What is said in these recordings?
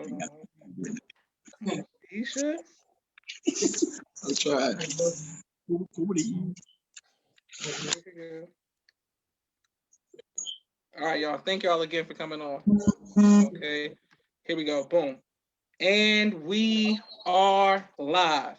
Hold on. You sure? I'll try. What are you? All right, y'all. Thank y'all again for coming on. Okay, here we go. Boom. And we are live.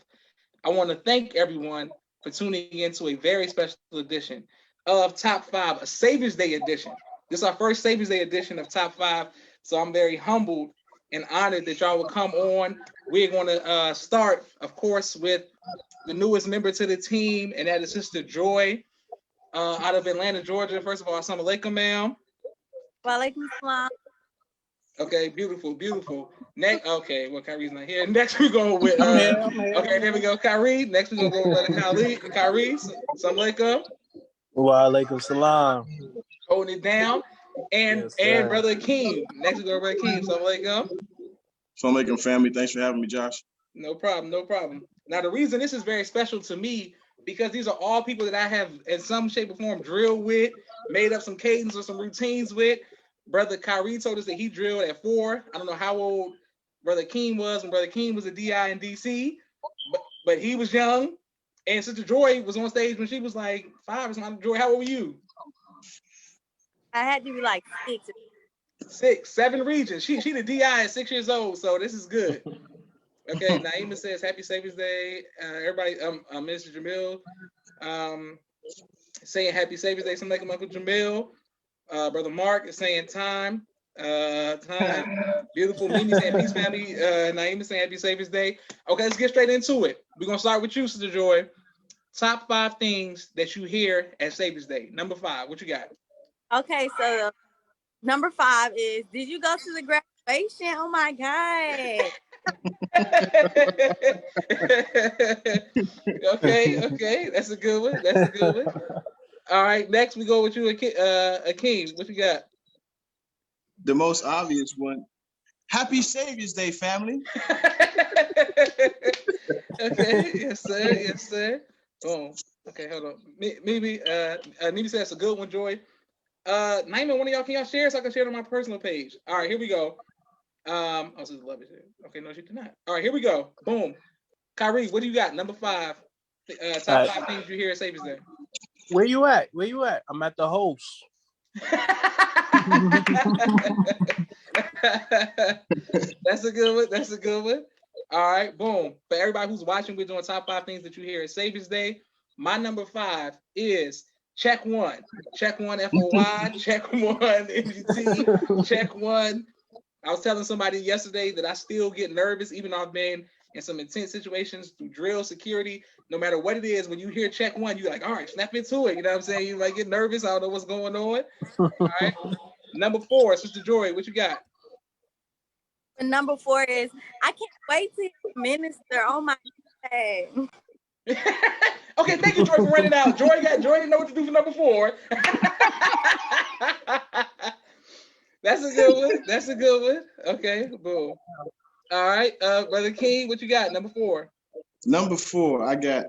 I want to thank everyone for tuning into a very special edition of Top 5, a Saviours Day edition. This is our first Saviours Day edition of Top 5, so I'm very humbled and honored that y'all will come on. We're going to start, of course, with the newest member to the team, and that is Sister Joy out of Atlanta, Georgia. First of all, assalamu alaikum, ma'am. Walaikum salam. Okay, beautiful, beautiful. Next, okay, well, Kyrie's not here. Next, we go with, okay, there we go, Kyrie. Next, we're going to go with Kyrie. Assalamu alaikum. Wa alaikum salam. Holding it down. And Yes, and sir. Brother Akeem. Next, we go with Brother Akeem. Assalamu alaikum. Assalamu alaikum, family. Thanks for having me, Josh. No problem, no problem. Now, the reason this is very special to me, because these are all people that I have, in some shape or form, drilled with, made up some cadence or some routines with. Brother Kyrie told us that he drilled at 4. I don't know how old Brother Keem was when Brother Keem was a DI in DC, but he was young. And Sister Joy was on stage when she was like 5 or something. Joy, how old were you? I had to be like 6. 6, 7 regions. She the DI at 6 years old, so this is good. Okay, Naima says Happy Saviours Day. Everybody, Mr. Jamil, saying Happy Saviours Day. Something like Uncle Jamil. Brother Mark is saying time. Beautiful. Mimi saying peace, family. Naima saying Happy Saviours Day. Okay, let's get straight into it. We're gonna start with you, Sister Joy. Top 5 things that you hear at Saviours Day. Number 5, what you got? Okay, so number 5 is, did you go to the graduation? Oh my God. Okay, that's a good one. That's a good one. All right, next we go with you, Akeem. What you got? The most obvious one. Happy Saviours Day, family. Okay, yes sir, yes sir. Boom. Okay, hold on. Maybe Nimi said that's a good one, Joy. Naima, one of y'all, can y'all share so I can share it on my personal page? All right, here we go. Oh, Sister Love is here. Okay, no, she did not. All right, here we go. Boom. Kyrie, what do you got? Number 5. Top 5 things you hear at Saviours Day. Where you at? Where you at? I'm at the host. That's a good one. That's a good one. All right, boom. For everybody who's watching, we're doing top 5 things that you hear at Saviours Day. My number 5 is check 1. Check 1 FOY, check 1 MGT, check 1. I was telling somebody yesterday that I still get nervous, even though I've been in some intense situations through drill security. No matter what it is, when you hear check 1, you're like, all right, snap into it. You know what I'm saying? You might get nervous. I don't know what's going on. All right. Number 4, Sister Joy, what you got? And number 4 is, I can't wait to minister. Oh my God. Okay, thank you, Joy, for running out. Joy didn't know what to do for number 4. That's a good one. That's a good one. Okay, boom. All right, Brother King, what you got? Number 4. Number 4, I got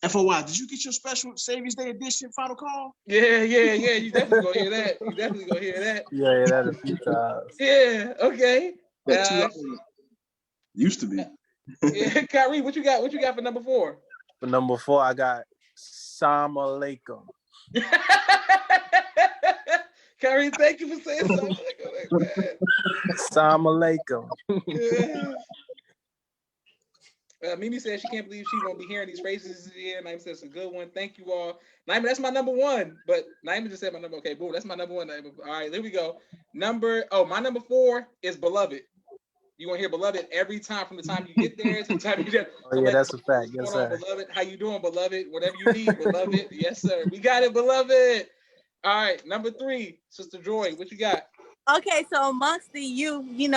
FOY. Did you get your special Saviours Day edition final call? Yeah. You definitely gonna hear that. You definitely gonna hear that. Yeah, that a few times. Yeah. Okay. Used to be. Yeah, Kyrie, what you got? What you got for number 4? For number 4, I got Assalamu alaikum. Kyrie, thank you for saying something like that. Assalamu alaikum. Yeah. Mimi says she can't believe she won't be hearing these phrases this year. Naima says it's a good one. Thank you all. Naima, that's my number 1. But Naima just said my number. Okay, boom, that's my number 1. Naima. All right, there we go. My number 4 is Beloved. You want to hear Beloved every time, from the time you get there to the time you get. Oh, yeah, that's a fact. Yes, sir. Beloved, how you doing, Beloved? Whatever you need, Beloved. Yes, sir. We got it, Beloved. All right, number 3, Sister Joy, what you got? Okay, so amongst the youth, we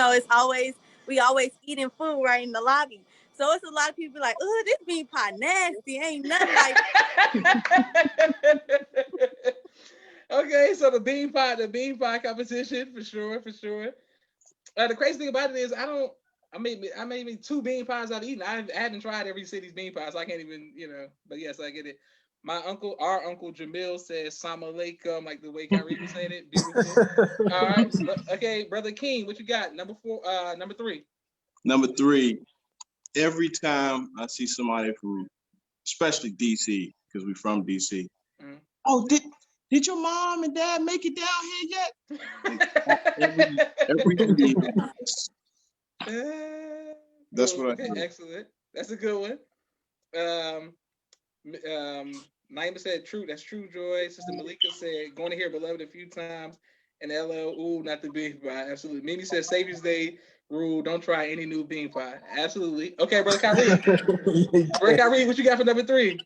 always eating food right in the lobby. So it's a lot of people like, oh, this bean pie nasty. Ain't nothing like. Okay, so the bean pie competition for sure. The crazy thing about it is I made 2 bean pies I've eaten. I haven't tried every city's bean pies, so I can't even, but yes, I get it. Our uncle Jamil says "Salam alaikum," like the way Kyrie was saying it. Beautiful. All right, okay, brother King, what you got? Number 3. Number 3. Every time I see somebody from, especially DC, because we're from DC. Mm. Oh, did your mom and dad make it down here yet? every That's what I do. Excellent. That's a good one. Naima said true. That's true, Joy. Sister Malika said going to hear Beloved a few times. And LL, ooh, not the bean pie. Absolutely. Mimi said Savior's Day rule. Don't try any new bean pie. Absolutely. Okay, brother Kyrie. Brother Kyrie, what you got for number 3?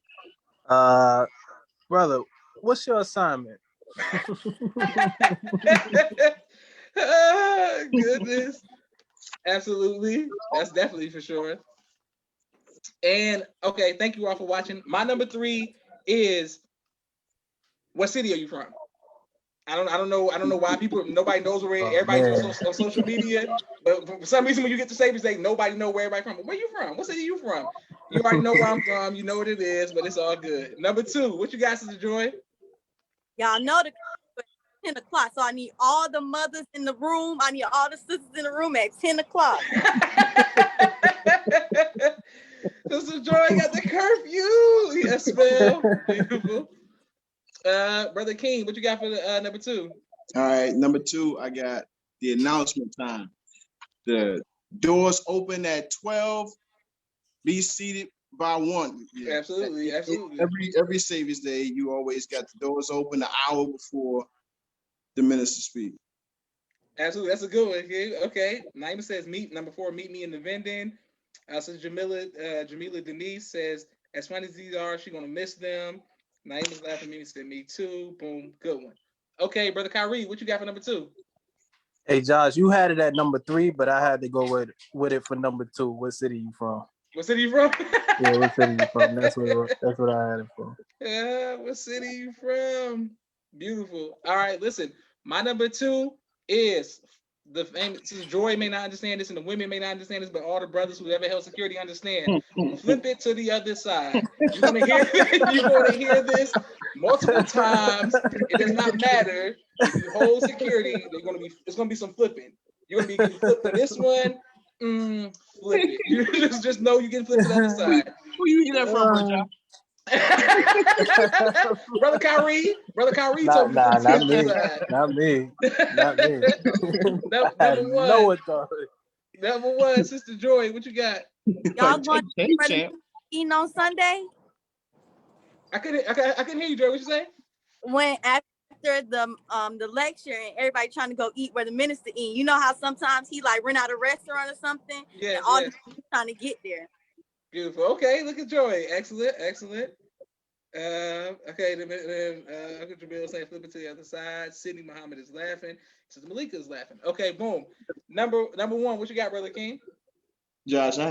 Brother, what's your assignment? Goodness. Absolutely. That's definitely for sure. And okay, thank you all for watching. My number 3 is, what city are you from? I don't know why nobody knows where everybody's on social media, but for some reason when you get to Saviours Day, nobody know where everybody from. Where you from? What city you from? You already know where I'm from. You know what it is, but it's all good. Number 2, what you guys enjoy? Y'all know the 10 o'clock, so I need all the mothers in the room. I need all the sisters in the room at 10 o'clock. Sister Joy got the curfew. Yes, ma'am. Beautiful. Brother King, what you got for the number 2? All right, number 2, I got the announcement time. The doors open at 12. Be seated by 1. Yeah. Absolutely. Every Saviours Day, you always got the doors open an hour before the minister speaks. Absolutely, that's a good one. Okay. Naima says number 4, meet me in the vending. So Jamila Denise says, as funny as these are, she's gonna miss them. Naima's laughing at me, said me too. Boom, good one. Okay, brother Kyrie, what you got for number 2? Hey Josh, you had it at number 3, but I had to go with it for number 2. What city you from? What city you from? Yeah, what city you from? That's what I had it for. Yeah, what city you from? Beautiful. All right, listen. My number 2 is the famous. Joy may not understand this, and the women may not understand this, but all the brothers who ever held security understand. Flip it to the other side. You're gonna hear this multiple times. It does not matter if you hold security. It's gonna be some flipping. You're gonna be getting flipped to this one. Flip it. You just know you getting flipped to the other side. Who you get that from, John? Brother Kyrie told me not me. Number 1. No authority. Number 1, Sister Joy, what you got? Y'all going to eating on Sunday? I couldn't hear you, Joy. What you say? When after the lecture and everybody trying to go eat where the minister eat, you know how sometimes he like rent out a restaurant or something? Yeah. And all the people trying to get there. Beautiful. Okay, look at Joy. Excellent. Okay, then Uncle Jamil saying flip it to the other side. Sydney Muhammad is laughing. Sister Malika is laughing. Okay, boom. Number 1, what you got, Brother King? Josh, I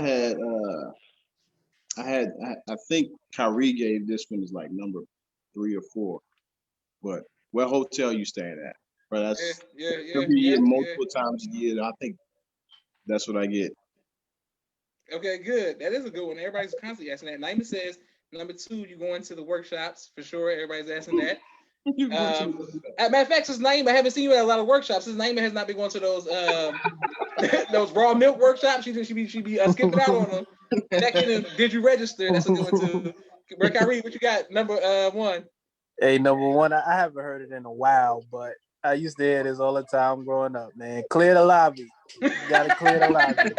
think Kyrie gave this one is like number 3 or 4. But what hotel you staying at? But that's every year, multiple times a year. I think that's what I get. Okay, good. That is a good one. Everybody's constantly asking that. Naima says number 2, you going to the workshops for sure. Everybody's asking that. Matter of fact, since Naima, I haven't seen you at a lot of workshops. Since Naima has not been going to those those raw milk workshops, she be skipping out on them. Checking and did you register? That's a good one too. Brother Kyrie, what you got? Number 1. Hey, number 1, I haven't heard it in a while, but I used to hear this all the time growing up, man. Clear the lobby. You gotta clear the lobby.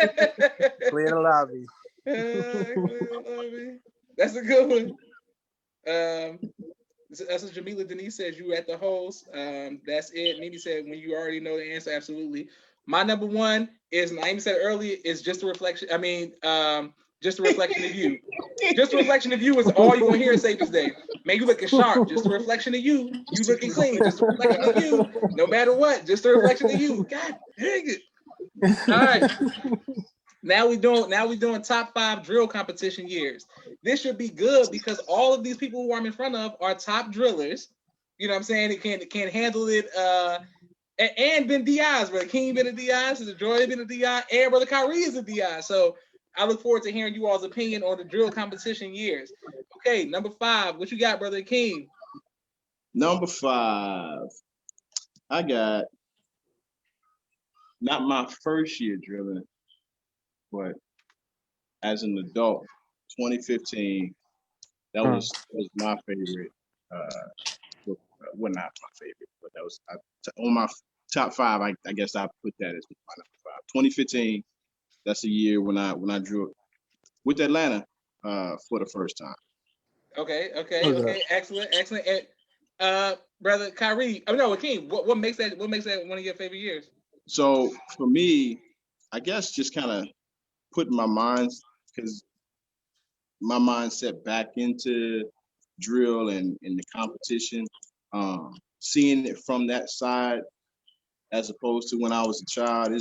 Clear the lobby. That's a good one. That's what Jamila Denise says. You at the host. That's it. Mimi said when you already know the answer. Absolutely. My number 1 is, Naima said earlier, is just a reflection. I mean, just a reflection of you. Just a reflection of you is all you're gonna hear at Saviours Day. Man, you looking sharp. Just a reflection of you. You looking clean. Just a reflection of you. No matter what. Just a reflection of you. God dang it. All right. Now we doing top 5 drill competition years. This should be good because all of these people who I'm in front of are top drillers. You know what I'm saying? It can handle it. And been DIs, Brother King been a DI, Sister Joy been a DI, and Brother Kyrie is a DI. So I look forward to hearing you all's opinion on the drill competition years. Okay, number 5. What you got, Brother King? Number 5. I got not my first year drilling, but as an adult, 2015. That was my favorite. Well, not my favorite, but that was on my top 5. I guess I put that as my number 5. 2015. That's the year when I drew with Atlanta for the first time. Okay. Excellent. And Brother Kyrie, King, what makes that one of your favorite years? So for me, I guess just kind of putting my mindset back into drill and the competition, seeing it from that side as opposed to when I was a child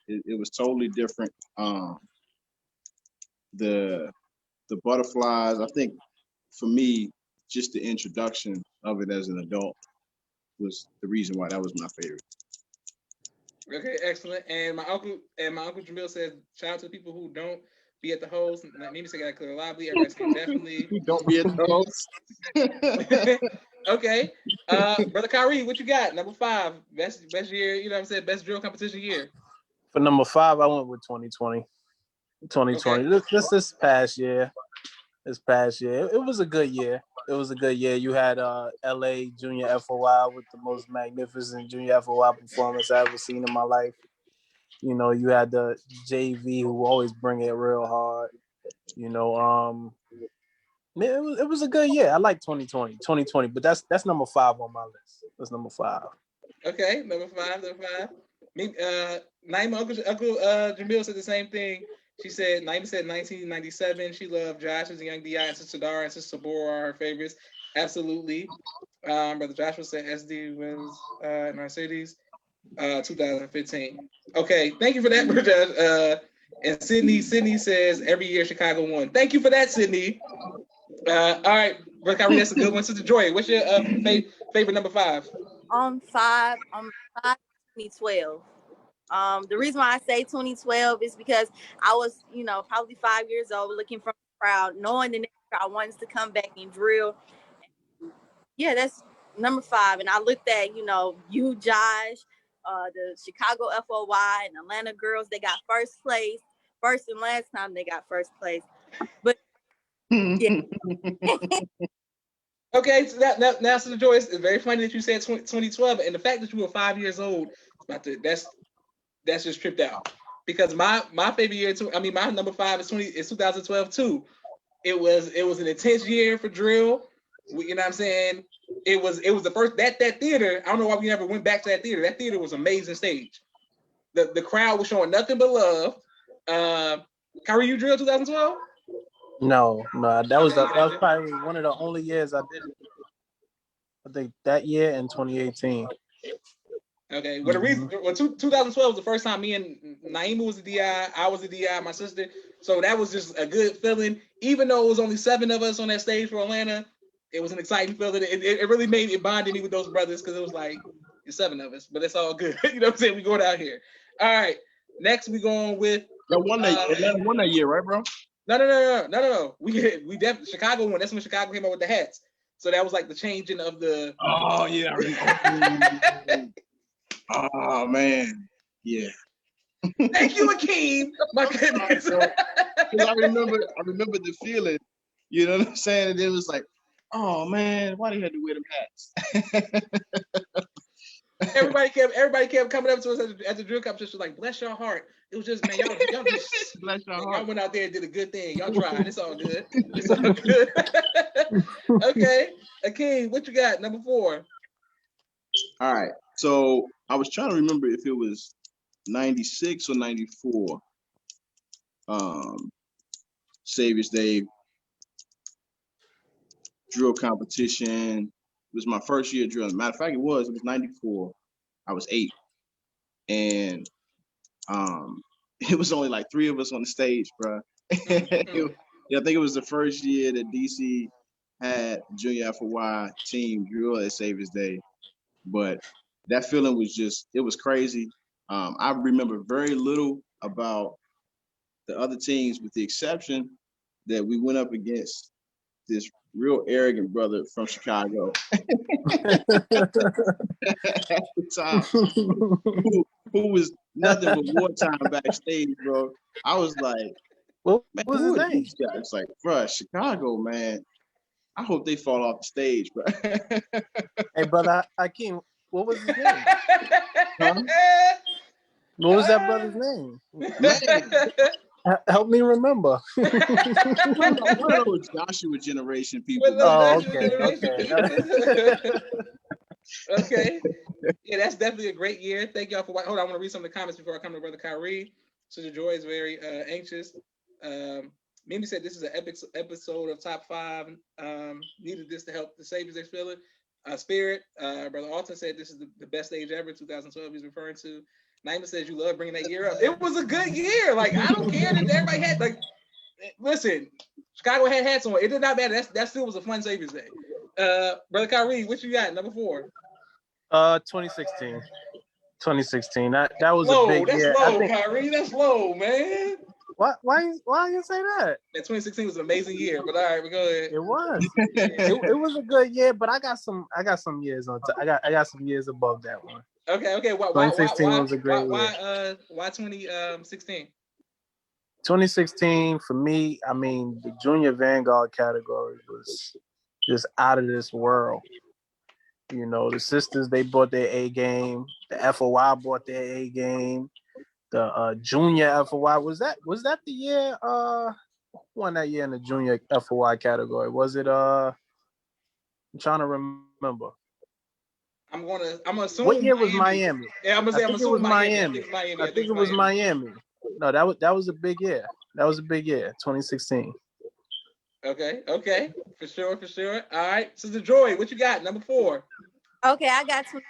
it was totally different. The butterflies, I think for me, just the introduction of it as an adult was the reason why that was my favorite. Okay, excellent. And my uncle Jamil says, shout out to the people who don't be at the host. Maybe say got clear lively. Everybody's saying definitely. Don't be at the host. Okay. Brother Kyrie, what you got? Number 5. Best year, you know what I'm saying? Best drill competition year. For number 5, I went with 2020. 2020. Okay. This past year. It was a good year. You had LA Junior FOI with the most magnificent Junior FOI performance I ever seen in my life. You know, you had the JV who always bring it real hard. You know, it was a good year. I like 2020, but that's number 5 on my list. That's number 5. Okay, number 5. Me, Naima, Uncle Jamil said the same thing. Naima said 1997. She loved Josh as a young DI, and Sister Dara and Sister Bora are her favorites. Absolutely. Brother Joshua said SD was in our cities, 2015. Okay, thank you for that, Brother. And Sydney says every year Chicago won. Thank you for that, Sydney. All right, Brother Kyrie, that's a good one. Sister Joy, what's your favorite number 5? 5, 2012. The reason why I say 2012 is because I was, probably 5 years old, looking from the crowd, knowing the next crowd wants to come back and drill. Yeah, that's number 5. And I looked at, you, Josh, the Chicago FOY and Atlanta girls, they got first place. First and last time they got first place. But yeah. Okay, so now Sister Joy, it's very funny that you said 2012, and the fact that you were 5 years old, that's just tripped out. Because my favorite year too, my number 5 is 2012 too. It was an intense year for drill. You know what I'm saying? It was the first that theater. I don't know why we never went back to that theater. That theater was an amazing stage. The crowd was showing nothing but love. Kyrie, you drilled 2012? No, that was probably one of the only years I did it. I think that year in 2018. Okay, well, the reason 2012 was the first time me and Naima was a DI, I was a DI, my sister. So that was just a good feeling. Even though it was only 7 of us on that stage for Atlanta, it was an exciting feeling. It really bonded me with those brothers because it was like, it's 7 of us, but it's all good. You know what I'm saying? We going out here. All right, next we going with. Atlanta won that year, right, bro? No. We definitely Chicago won. That's when Chicago came out with the hats. So that was like the changing of the. Oh yeah. Oh man, yeah. Thank you, Akeem. My goodness. I remember the feeling. You know what I'm saying? And it was like, oh man, why do you have to wear them hats? Everybody kept coming up to us at the drill competition, like, bless your heart. It was just, man, y'all just bless your heart. Y'all went out there and did a good thing. Y'all tried. It's all good. It's all good. Okay, Akeem, what you got? Number 4. All right. So I was trying to remember if it was 96 or 94. Saviours Day drill competition. It was my first year drilling. Matter of fact, it was 94. I was 8. And it was only like 3 of us on the stage, bro. I think it was the first year that DC had Junior FOY team drill at Saviours Day. But that feeling was it was crazy. I remember very little about the other teams with the exception that we went up against this real arrogant brother from Chicago. At the time, who was nothing but wartime backstage, bro. I was like, what man, was who his are name? these guys? Like, bro, Chicago, man. I hope they fall off the stage, bro. Hey, brother Hakeem, what was his name? Huh? What was that brother's name? Man, help me remember. one of those Joshua generation people. Oh, okay. Okay. Yeah, that's definitely a great year. Thank y'all for watching. Hold on, I want to read some of the comments before I come to Brother Kyrie. Sister Joy is very anxious. Mimi said this is an epic episode of Top 5. Needed this to help the Saviours they feel it. Spirit. Brother Alton said this is the best stage ever, 2012 he's referring to. Naima says you love bringing that year up. It was a good year. Like, I don't care that everybody had, like, listen, Chicago had hats on. It did not matter. That still was a fun Saviours Day. Brother Kyrie, what you got? Number 4. 2016. 2016. That was low. A big That's year. Low, Kyrie. That's low, man. Why you say that? That 2016 was an amazing year, but all right, we go ahead. It was. it was a good year, but I got some years on top. I got some years above that one. Okay. 2016 was a great year. Why 2016? 2016 for me, I mean, the junior vanguard category was just out of this world. You know, the sisters, they brought their A game. The FOI brought their A game. The junior FOI, was that the year who won that year in the junior FOI category? Was it I'm trying to remember. I'm assuming what year was Miami? Yeah, I'm assuming it was Miami. I think it was Miami. No, that was a big year. That was a big year, 2016. Okay. For sure. All right. Sister Joy, what you got? Number 4. Okay, I got 20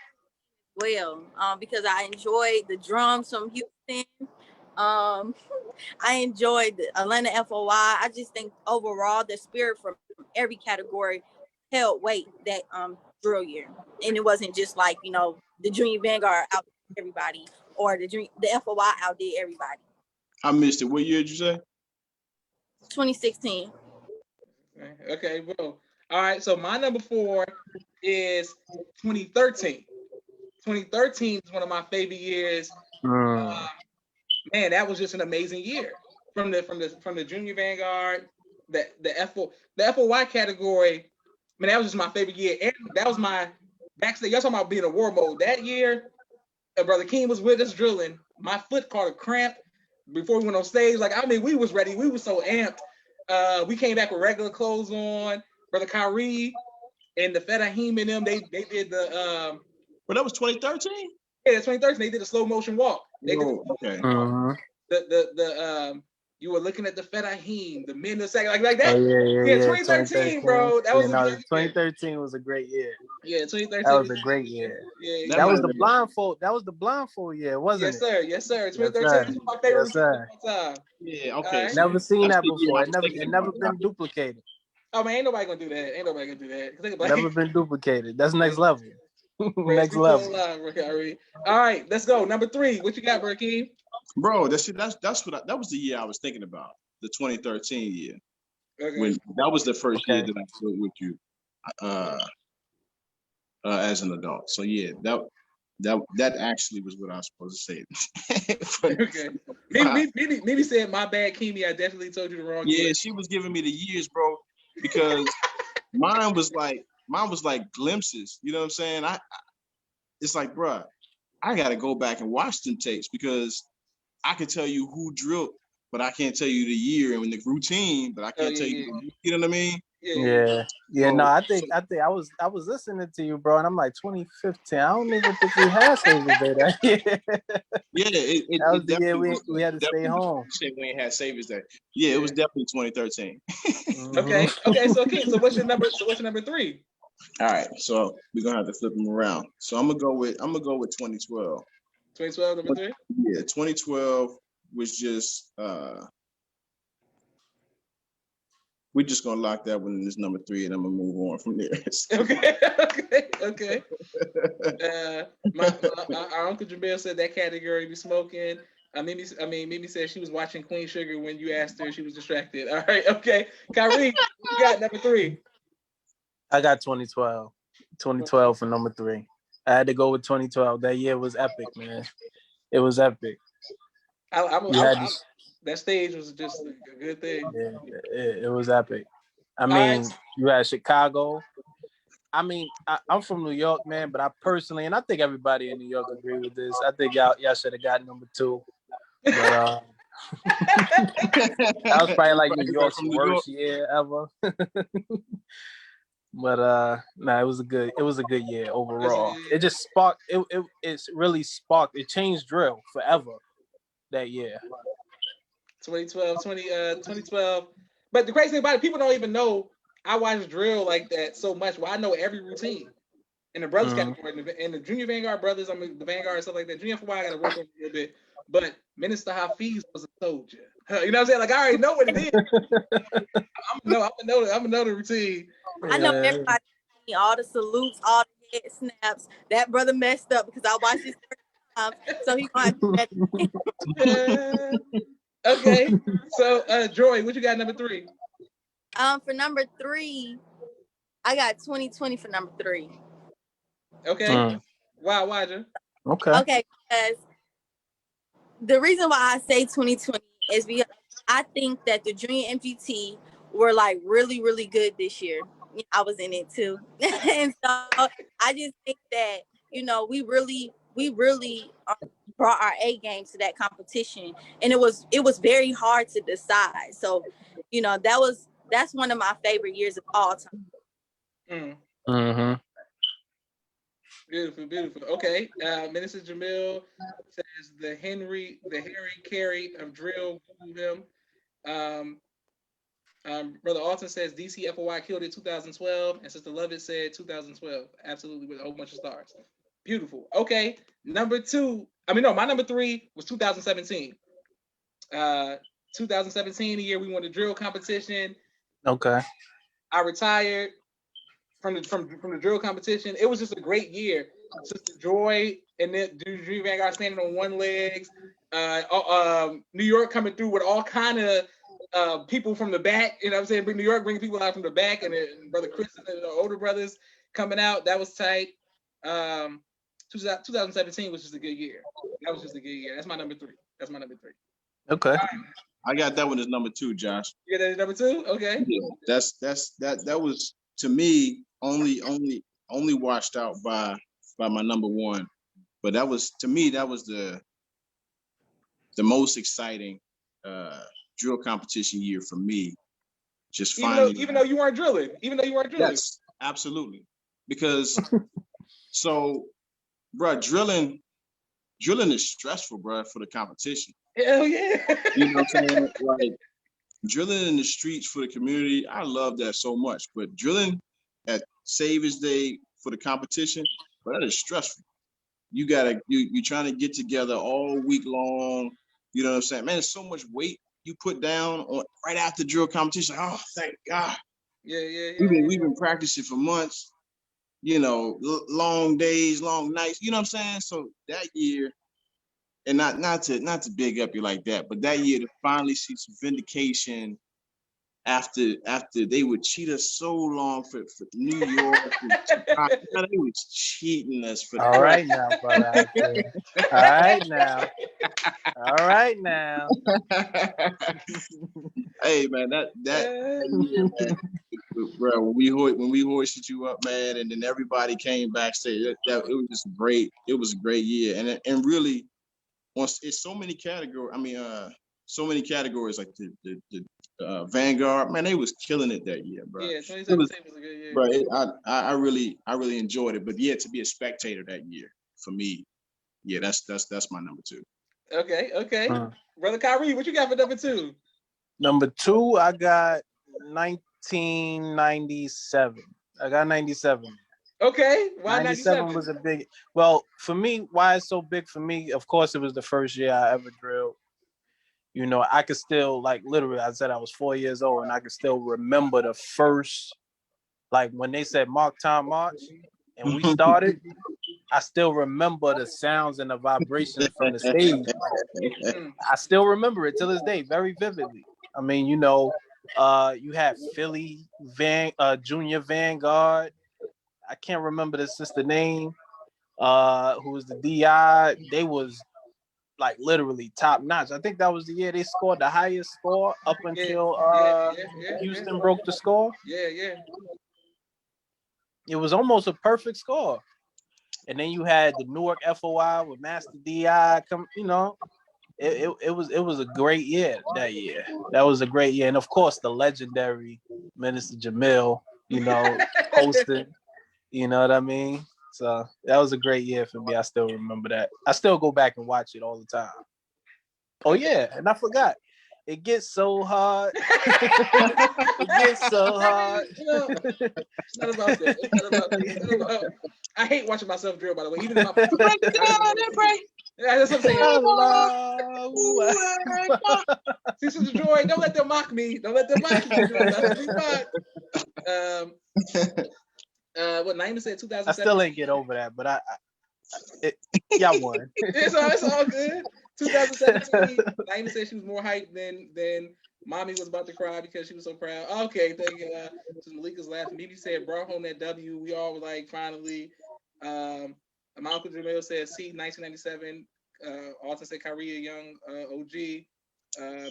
well, because I enjoyed the drums from Houston. I enjoyed the Atlanta FOI. I just think overall the spirit from every category held weight that drill year, and it wasn't just like, you know, the junior vanguard outdid everybody or the FOI outdid everybody. I missed it. What year did you say? 2016. Okay, bro. All right, so my number 4 is 2013. 2013 is one of my favorite years. Man, that was just an amazing year. From the junior vanguard, the FOY category. Man, that was just my favorite year, and that was my backstage. Y'all talking about being in war mode that year. Brother King was with us drilling. My foot caught a cramp before we went on stage. Like, I mean, we was ready. We were so amped. We came back with regular clothes on. Brother Kyrie and the Fedahim and them, they did the But that was 2013? Yeah, 2013. They did a slow motion walk. They did okay. The you were looking at the Fedahim, the men of second, like that. Oh, yeah, 2013, bro. That was 2013 was a great year. Yeah, 2013. That was a great year. Yeah, that was the blindfold. That was the blindfold year, wasn't it? Yes, sir. 2013 was my favorite. Yes, sir. Yeah, okay. Right. Never seen that before. It never been duplicated. Oh man, ain't nobody gonna do that. Never been duplicated. That's next level. Next level. All right, let's go. Number 3. What you got, Berkey? Bro, that was the year I was thinking about. The 2013 year. Okay. When that was the first year that I played with you as an adult. So yeah, that actually was what I was supposed to say. Okay. Maybe said my bad, Kimi. I definitely told you the wrong year. Yeah, she was giving me the years, bro, because mine was like glimpses. You know what I'm saying? It's like, bro, I gotta go back and watch them tapes because I can tell you who drilled, but I can't tell you the year and the routine, but I can't tell you. You know what I mean? Yeah. No, I think I was listening to you, bro, and I'm like 2015. I don't even think we had Saviours Day that year. Yeah, that was the year we had to stay home. We ain't had Saviours Day. Yeah, it was definitely 2013. Okay. So what's your number? So what's your number 3? All right, so we're gonna have to flip them around. So I'm gonna go with 2012. 2012, number 3? Yeah, 2012 was just we're just gonna lock that one in this number 3, and I'm gonna move on from there. Okay. Our Uncle Jamil said that category be smoking. Mimi said she was watching Queen Sugar when you asked her. She was distracted. All right, okay. Kyrie, you got number 3. I got 2012. 2012 for number 3. I had to go with 2012. That year was epic, man. It was epic. That stage was just a good thing. Yeah, it was epic. I mean, you had Chicago. I mean, I'm from New York, man, but I personally, and I think everybody in New York agree with this. I think y'all should have got number 2. But that was probably like New York's worst year ever. But it was a good year overall. It just sparked. It's really sparked. It changed drill forever that year. 2012. But the crazy thing about it, people don't even know I watched drill like that so much. Well, I know every routine in the brothers category, in the junior Vanguard brothers. I mean, the Vanguard and stuff like that. Junior FY, I got to work on a little bit. But Minister Hafiz was a soldier. You know what I'm saying? Like, I already know what it is. I'm gonna know the routine. I know everybody, all the salutes, all the head snaps. That brother messed up because I watched this 3 times, so he gonna have to do that. Okay. So, Joy, what you got number 3? For number 3, I got 2020 for number 3. Okay. Why, Joe? Okay, because the reason why I say 2020 is because I think that the junior MGT were like really, really good this year. I was in it too. And so I just think that, we really brought our A game to that competition. And it was very hard to decide. So, that's one of my favorite years of all time. Mm-hmm. Beautiful. Okay. Minister Jamil says the Harry Carey of drill, Google him. Brother Alton says DC FOI killed it 2012, and Sister Lovett said 2012. Absolutely, with a whole bunch of stars. Beautiful. Okay, number 2. My number 3 was 2017. 2017, the year we won the drill competition. Okay. I retired from the drill competition. It was just a great year. Sister Joy and then Dream Vanguard standing on one legs. New York coming through with all kind of people from the back. You know what I'm saying? New York bringing people out from the back, and Brother Chris and the older brothers coming out. That was tight. 2017 was just a good year. That was just a good year. That's my number 3. Okay. Right. I got that one as number 2, Josh. You got that as number 2? Okay. Yeah, that was, to me, only washed out by my number 1. But that was, to me, that was the most exciting drill competition year for me. Just even though you weren't drilling. Yes, absolutely. Because so, bro, drilling is stressful, bro, for the competition. Hell yeah. You know what I'm saying? Like, drilling in the streets for the community, I love that so much. But drilling at Saviours Day for the competition, but that is stressful. You trying to get together all week long. You know what I'm saying? Man, there's so much weight you put down on right after drill competition. Oh, thank God. Yeah. We've been practicing for months. Long days, long nights. You know what I'm saying? So that year, and not to big up you like that, but that year to finally see some vindication after they would cheat us so long for New York. They was cheating us for all right now, brother. All right now. Hey man, that year, man, bro, when we hoisted you up, man, and then everybody came backstage, it was just great. It was a great year, and really, it's so many categories. So many categories like the Vanguard, man, they was killing it that year, bro. Yeah, 2017 was a good year. Bro, I really enjoyed it. But yeah, to be a spectator that year for me, yeah, that's my number 2. Okay. Brother Kyrie, what you got for number 2? Number 2, I got 1997. I got 97. Okay, why 97 was a big. Well, for me, why it's so big for me? Of course, it was the first year I ever drilled. I could still, like, literally, I said I was 4 years old, and I could still remember the first, like, when they said Mark Time March, and we started. I still remember the sounds and the vibrations from the stage. I still remember it till this day, very vividly. You had Philly Junior Vanguard. I can't remember the sister name. Who was the DI? They was like literally top notch. I think that was the year they scored the highest score up until Houston broke the score. Yeah. It was almost a perfect score. And then you had the Newark FOI with Master DI come, it was a great year that year. That was a great year. And of course the legendary Minister Jamil, hosted, you know what I mean? So that was a great year for me. I still remember that. I still go back and watch it all the time. Oh yeah, and I forgot. It gets so hard. It gets so hard. It's not about that. It's not about. I hate watching myself drill. By the way, even if that's what I'm saying. See, Sister Joy, don't let them mock me. Don't let them mock me. What Naima said, 2007. I still ain't get over that, but y'all won. It's all good. 2017. Naima said she was more hyped than Mommy was about to cry because she was so proud. Okay, thank you. Malika's laughing. Mimi said brought home that W. We all were like, finally. My Uncle Jamil said C 1997. Alton said Kyrie, a young OG.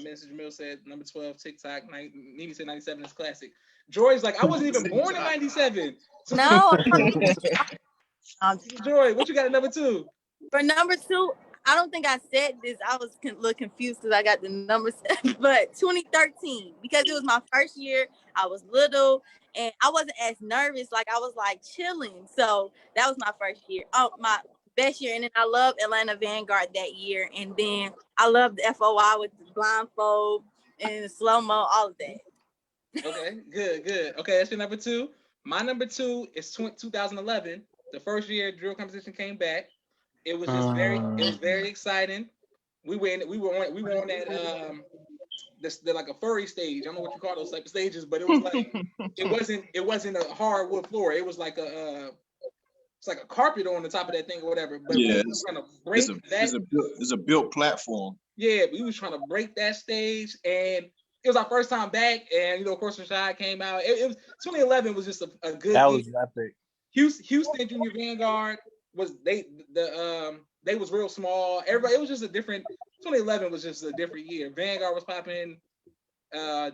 Minister Jamil said number 12 TikTok. Mimi said 97 is classic. Joy's like, I wasn't even born in 97. No. Joy, what you got at number 2? For number 2, I don't think I said this. I was a little confused because I got the numbers, but 2013, because it was my first year. I was little and I wasn't as nervous. Like I was like chilling. So that was my first year. Oh, my best year. And then I loved Atlanta Vanguard that year. And then I loved the FOI with the blindfold and the slow-mo, all of that. Okay, good. Okay, that's your number 2. My number 2 is 2011. The first year drill competition came back. It was just very exciting. We were on that the like a furry stage. I don't know what you call those type of stages, but it was like it wasn't a hardwood floor. It was like it's like a carpet on the top of that thing or whatever. But we were trying to break it's a built platform. Yeah, we was trying to break that stage, and it was our first time back. And of course, Rashad came out. It was 2011 was just a good. That was epic. Houston Junior Vanguard was they was real small. Everybody, it was just a different. 2011 was just a different year. Vanguard was popping.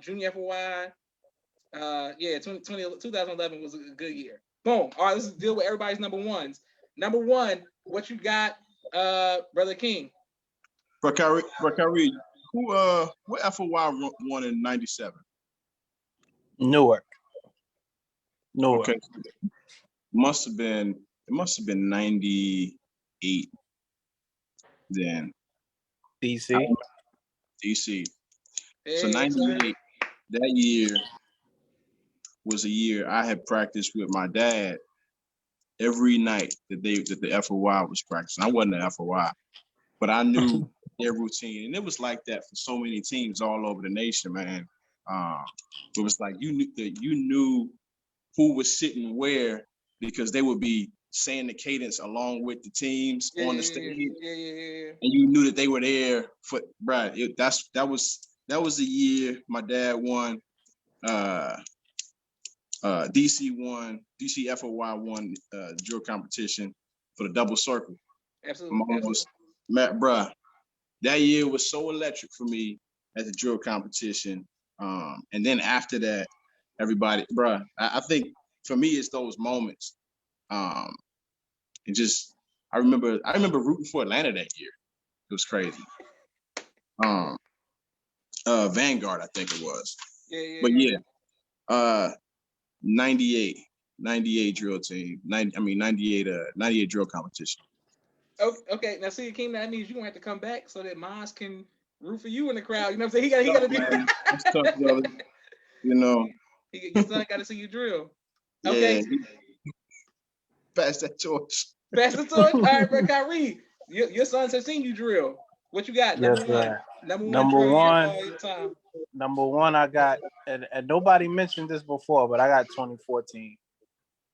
Junior FOI. 2011 was a good year. Boom. All right, let's deal with everybody's number ones. Number 1, what you got, Brother King? For Kyrie, what FOI won in 97? Newark. Okay. It must have been 98 then. DC. So 98, that year was a year I had practiced with my dad every night that the FOI was practicing. I wasn't an FOI, but I knew their routine, and it was like that for so many teams all over the nation, man. It was like you knew who was sitting where because they would be saying the cadence along with the teams on the stage, and you knew that they were there for that was the year my dad won. DC FOI won drill competition for the double circle. Absolutely. That year was so electric for me at the drill competition. And then after that, everybody, I think for me it's those moments. I remember rooting for Atlanta that year. It was crazy. Vanguard, I think it was. But 98 drill team. 98 drill competition. Okay, now see, King, that means you're gonna have to come back so that Maz can root for you in the crowd. You know what I'm saying? He gotta do that. That's tough, brother. Your son gotta see you drill. Okay. Pass that torch. Pass the torch. All right, bro. Kyrie, your sons have seen you drill. What you got? Yes, number one, I got, and nobody mentioned this before, but I got 2014.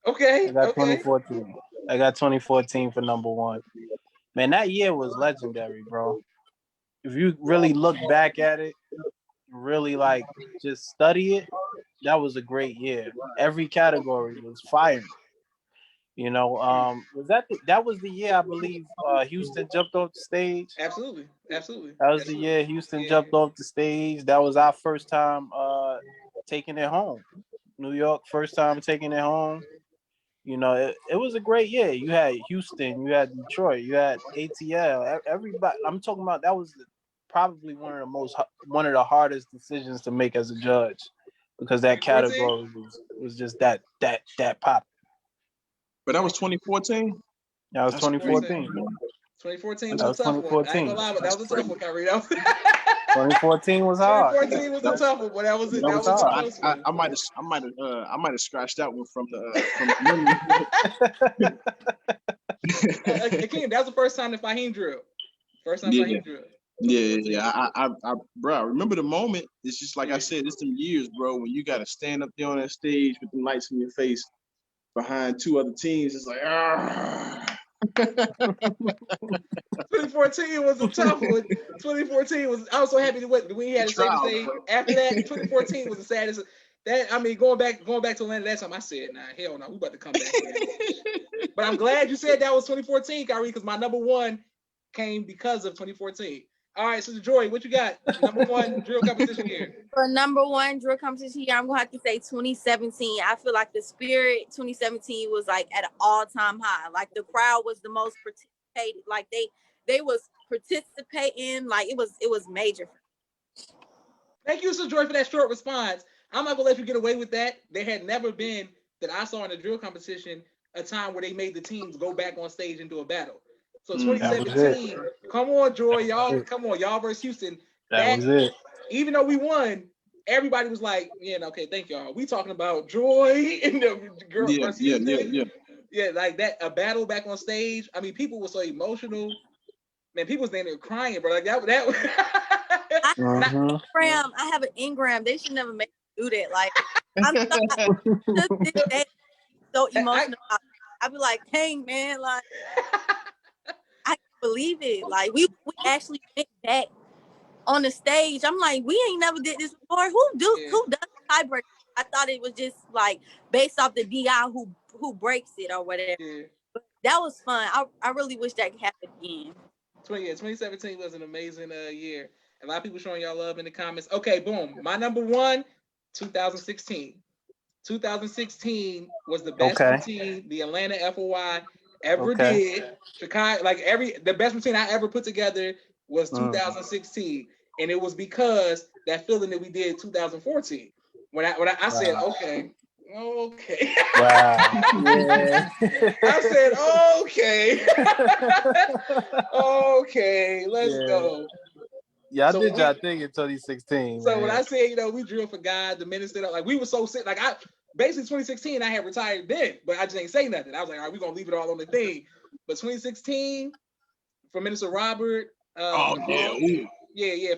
Okay. I got 2014. I got 2014 for number 1. Man, that year was legendary, bro. If you really look back at it, really like just study it, that was a great year. Every category was firing. You know, that was the year I believe Houston jumped off the stage. Absolutely. That was the year Houston jumped off the stage. That was our first time taking it home. New York, first time taking it home. You know, it was a great year. You had Houston, you had Detroit, you had ATL. Everybody, I'm talking about that was probably one of the hardest decisions to make as a judge, because that category was just that pop. But that was 2014. That was 2014. 2014 was a tough one. I ain't gonna lie, but that was a tough one, Kyrie. 2014 was hard. 2014 was a tough one, but that was it. That was a close one. I might have scratched that one from the Again, that was the first time that Fahim drilled. Fahim drilled. Yeah. Bro, I remember the moment. It's just like I said, it's some years, bro, when you got to stand up there on that stage with the lights in your face behind two other teams. It's like, 2014 was a tough one. 2014 was. I was so happy that we had a second stage. After that, 2014 was the saddest. That going back to Atlanta that time, I said, nah, hell no, we about to come back. But I'm glad you said that was 2014, Kyrie, because my number one came because of 2014. All right, so Joy, what you got? Number one drill competition year. For number one drill competition year, I'm gonna have to say 2017. I feel like the spirit 2017 was like at an all-time high. Like the crowd was the most participated. Like they was participating. Like it was major. Thank you, so Joy, for that short response. I'm not gonna let you get away with that. There had never been that I saw in a drill competition a time where they made the teams go back on stage and do a battle. So 2017, come on, Joy, y'all, come on, y'all versus Houston. That was it. Even though we won, everybody was like, yeah, okay, thank y'all. We talking about Joy and the girl versus Houston. Yeah, like that, a battle back on stage. I mean, people were so emotional. Man, people was standing there crying, bro. Like that. I have an Ingram. They should never make me do that. Like I'm so emotional. I'd be like, dang, man, like I can't believe it. Like we actually went back on the stage. I'm like, we ain't never did this before. Who does tiebreaker? I thought it was just like based off the DI who breaks it or whatever. Yeah. But that was fun. I really wish that could happen again. 2017 was an amazing year. A lot of people showing y'all love in the comments. Okay, boom. My number one, 2016. 2016 was the best routine the Atlanta FOI ever did. Chicago, the best routine I ever put together was 2016, and it was because that feeling that we did 2014. When I said, okay. Wow. Yeah. I said, okay, let's go. Yeah, I did y'all thing in 2016. So when I said, we drilled for God, the minister, like we were so sick. Like basically 2016, I had retired then, but I just ain't say nothing. I was like, all right, we're gonna leave it all on the thing. But 2016, for Minister Robert, for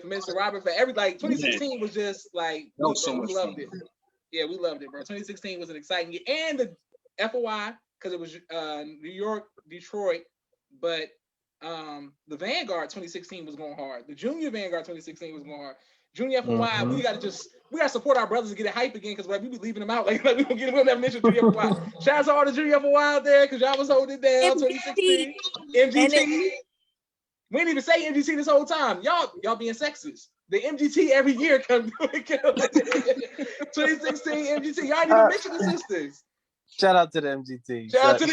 Minister Robert, for 2016 was just like we loved it. Yeah, we loved it, bro. 2016 was an exciting year, and the FOI because it was New York, Detroit, but the Vanguard 2016 was going hard. The Junior Vanguard 2016 was going hard. Junior FOI, we gotta support our brothers and get it hype again because we be leaving them out. Like we don't never mention Junior FOI. Shout out to all the Junior FOI out there because y'all was holding it down. 2016 MGT. We didn't even say MGT this whole time. Y'all being sexist. The MGT every year comes. 2016 MGT. Y'all didn't even mention the sisters. Shout out to the MGT. Shout out to the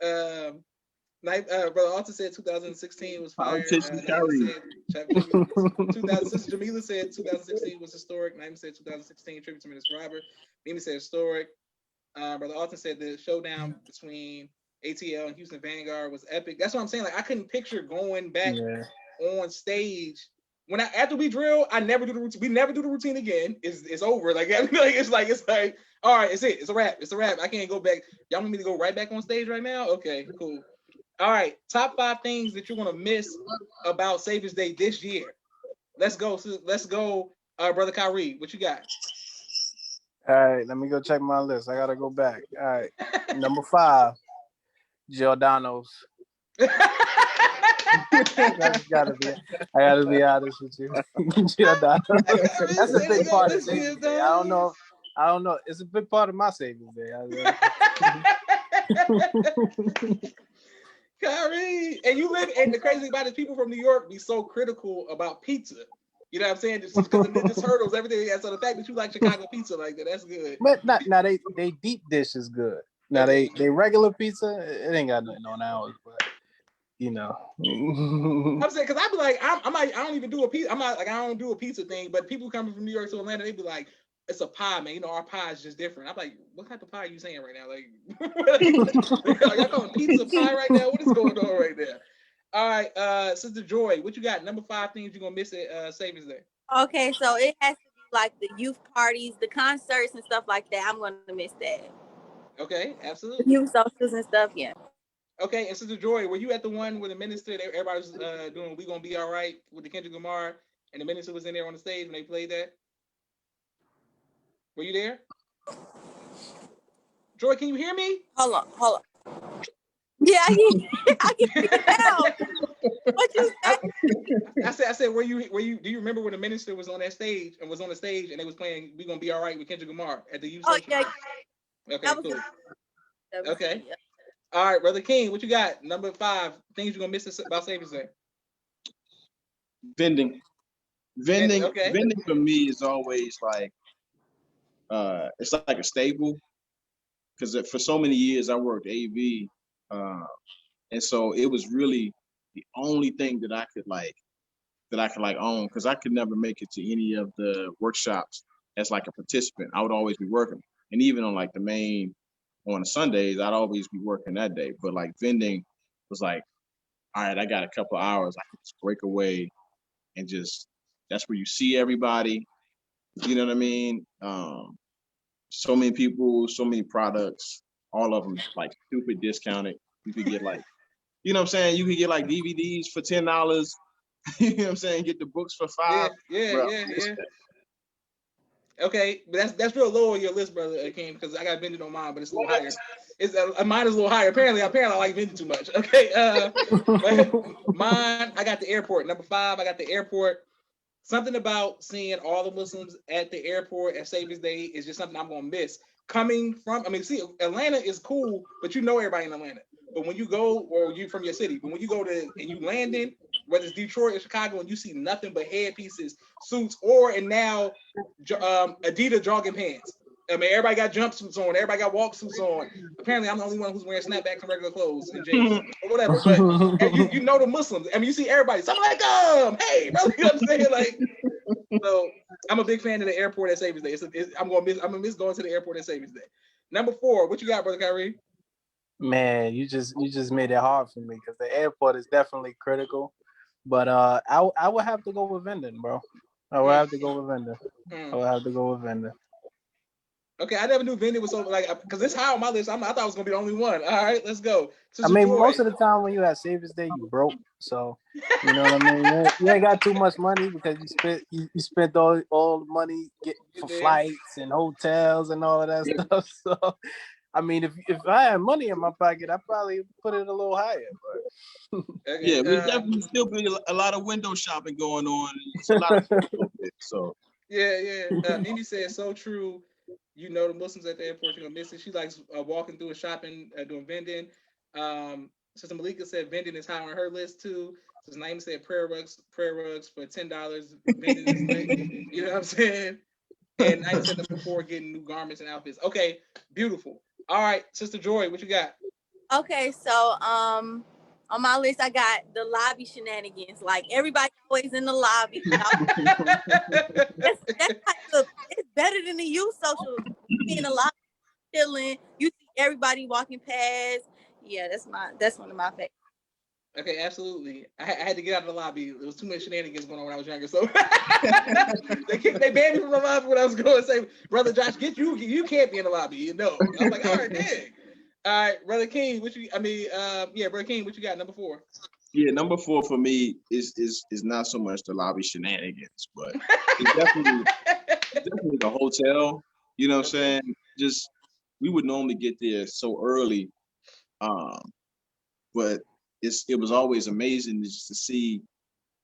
MGT. Brother Alton said 2016 was fire. Jamila said 2016 was historic. Naima said 2016 tribute to Minister Robert. Mimi said historic. Brother Alton said the showdown between ATL and Houston Vanguard was epic. That's what I'm saying. Like I couldn't picture going back on stage. After we drill, I never do the routine. We never do the routine again. It's over. It's like all right, it's it. It's a wrap. I can't go back. Y'all want me to go right back on stage right now? Okay, cool. All right, top 5 things that you're gonna miss about Saviours Day this year. Let's go, brother Kyrie. What you got? All right, let me go check my list. I gotta go back. All right, number 5, Giordano's. I gotta be honest with you. That's a big part of Savings Day. I don't know. It's a big part of my Savings Day. Kyrie, and you live, and the crazy about it, people from New York be so critical about pizza. You know what I'm saying? Just because the ninjas hurdles, everything. So the fact that you like Chicago pizza like that, that's good. But now they deep dish is good. Now they regular pizza, it ain't got nothing on ours, but you know. I'm saying, because I be like, I'm like, I don't even do a pizza. I'm not like, I don't do a pizza thing, but people coming from New York to Atlanta, they be like, it's a pie, man. You know, our pie is just different. I'm like, what type of pie are you saying right now? Like, y'all calling pizza pie right now? What is going on right there? All right, Sister Joy, what you got? Number 5 things you're gonna miss at Savings Day. Okay, so it has to be like the youth parties, the concerts and stuff like that. I'm gonna miss that. Okay, absolutely. The youth socials and stuff, yeah. Okay, and Sister Joy, were you at the one where the minister, everybody was doing "We Gonna Be All Right" with the Kendrick Lamar, and the minister was in there on the stage when they played that? Were you there? Joy, can you hear me? Hold on. Yeah, I can hear you now. What you say? I said, were you? Do you remember when the minister was on that stage and was on the stage and they was playing "We Gonna Be All Right" with Kendrick Lamar at the youth social? Yeah. Okay, cool. Okay. All right, Brother King, what you got? Number 5 things you're gonna miss about Savings Day. Vending Okay. Vending for me is always like it's like a staple, because for so many years I worked AV, and so it was really the only thing that I could own, because I could never make it to any of the workshops as like a participant. I would always be working, and even on like the main on Sundays I'd always be working that day. But like vending was like, all right, I got a couple hours, I could just break away and just, that's where you see everybody. You know what I mean? So many people, so many products, all of them like stupid discounted. You could get like, you know what I'm saying? You could get like DVDs for $10. You know what I'm saying? Get the books for $5. Yeah. Okay, but that's real low on your list, Brother King, because I got vending on mine, but it's a little higher. It's mine is a little higher. Apparently I like vending too much. Okay, mine, I got the airport. Number 5, I got the airport. Something about seeing all the Muslims at the airport at Savings Day is just something I'm gonna miss. Coming from, see, Atlanta is cool, but you know everybody in Atlanta. But when you go, or you from your city, but when you go to and you land in, whether it's Detroit or Chicago, and you see nothing but headpieces, suits, and now Adidas jogging pants. Everybody got jumpsuits on, everybody got walk suits on. Apparently, I'm the only one who's wearing snapbacks and regular clothes and jeans or whatever. But you know the Muslims. You see everybody. Something like hey, brother, you know what I'm saying? Like, so I'm a big fan of the airport at Savings Day. I'm gonna miss going to the airport at Savings Day. Number 4, what you got, Brother Kyrie? Man, you just made it hard for me, because the airport is definitely critical. But I would have to go with vending, bro. I would have to go with vending. Okay, I never knew vending was so because it's high on my list. I thought I was gonna be the only one. All right, let's go. Most of the time when you have Savings Day, you broke. So you know what I mean. You ain't got too much money because you spent all the money for flights and hotels and all of that stuff. So if I had money in my pocket, I'd probably put it a little higher. But yeah, we definitely still be a lot of window shopping going on. It's a lot of so yeah. Mimi said so true. You know the Muslims at the airport, you're gonna miss it. She likes walking through and shopping, doing vending. Sister Malika said vending is high on her list too. Sister Naima said prayer rugs for $10. Vending is lit. You know what I'm saying? And Naima said number 4, getting new garments and outfits. Okay, beautiful. All right, Sister Joy, what you got? Okay, so on my list I got the lobby shenanigans. Like everybody always in the lobby. It's better than the youth social. In the lobby chilling, you see everybody walking past. Yeah, that's one of my favorites. Okay, absolutely. I had to get out of the lobby. There was too many shenanigans going on when I was younger, so they banned me from the lobby when I was going to say, Brother Josh, you can't be in the lobby. You know. I was like, all right, dang. All right, Brother King, Brother King, what you got? Number 4. Yeah, number 4 for me is not so much the lobby shenanigans, but it's definitely the hotel. You know what I'm saying? Just, we would normally get there so early, but it was always amazing just to see